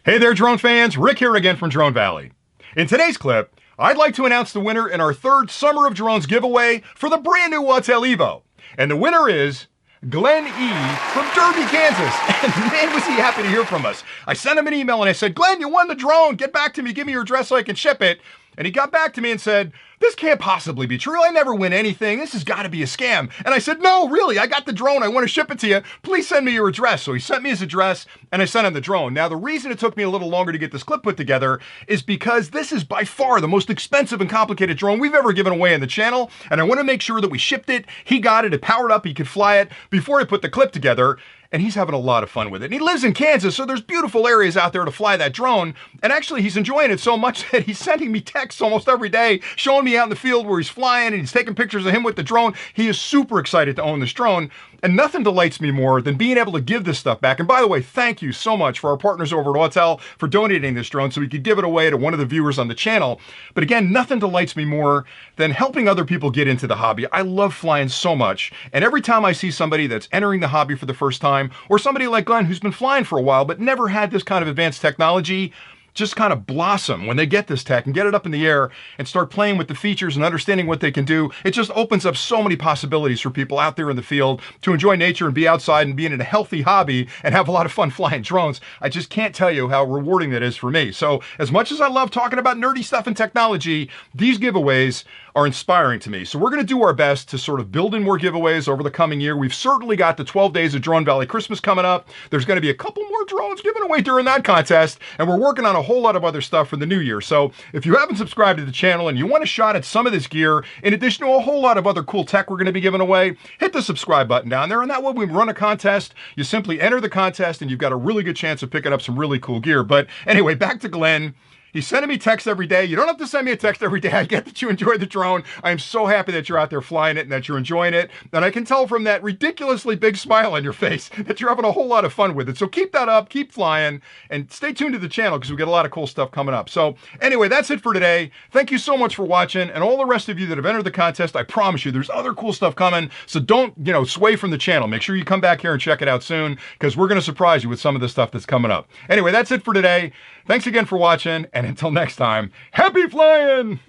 Hey there, drone fans. Rick here again from Drone Valley. In today's clip, I'd like to announce the winner in our third Summer of Drones giveaway for the brand new Autel Evo. And the winner is Glenn E. from Derby, Kansas. And man, was he happy to hear from us. I sent him an email and I said, Glenn, you won the drone. Get back to me. Give me your address so I can ship it. And he got back to me and said, this can't possibly be true. I never win anything. This has got to be a scam. And I said, no, really, I got the drone. I want to ship it to you. Please send me your address. So he sent me his address and I sent him the drone. Now, the reason it took me a little longer to get this clip put together is because this is by far the most expensive and complicated drone we've ever given away on the channel. And I want to make sure that we shipped it. He got it. It powered up. He could fly it before I put the clip together. And he's having a lot of fun with it. And he lives in Kansas, so there's beautiful areas out there to fly that drone. And actually, he's enjoying it so much that he's sending me texts almost every day, showing me out in the field where he's flying, and he's taking pictures of him with the drone. He is super excited to own this drone. And nothing delights me more than being able to give this stuff back. And by the way, thank you so much for our partners over at Autel for donating this drone so we could give it away to one of the viewers on the channel. But again, nothing delights me more than helping other people get into the hobby. I love flying so much. And every time I see somebody that's entering the hobby for the first time, or somebody like Glenn who's been flying for a while but never had this kind of advanced technology, just kind of blossom when they get this tech and get it up in the air and start playing with the features and understanding what they can do. It just opens up so many possibilities for people out there in the field to enjoy nature and be outside and be in a healthy hobby and have a lot of fun flying drones. I just can't tell you how rewarding that is for me. So as much as I love talking about nerdy stuff and technology, these giveaways are inspiring to me. So we're going to do our best to sort of build in more giveaways over the coming year. We've certainly got the 12 days of Drone Valley Christmas coming up. There's going to be a couple more drones given away during that contest, and we're working on a whole lot of other stuff for the new year. So if you haven't subscribed to the channel and you want a shot at some of this gear, in addition to a whole lot of other cool tech we're going to be giving away, hit the subscribe button down there, and that way when we run a contest, you simply enter the contest and you've got a really good chance of picking up some really cool gear. But anyway, back to Glenn. He's sending me texts every day. You don't have to send me a text every day. I get that you enjoy the drone. I am so happy that you're out there flying it and that you're enjoying it. And I can tell from that ridiculously big smile on your face that you're having a whole lot of fun with it. So keep that up, keep flying, and stay tuned to the channel because we got a lot of cool stuff coming up. So anyway, that's it for today. Thank you so much for watching. And all the rest of you that have entered the contest, I promise you there's other cool stuff coming. So don't, sway from the channel. Make sure you come back here and check it out soon because we're going to surprise you with some of the stuff that's coming up. Anyway, that's it for today. Thanks again for watching. And until next time, happy flying!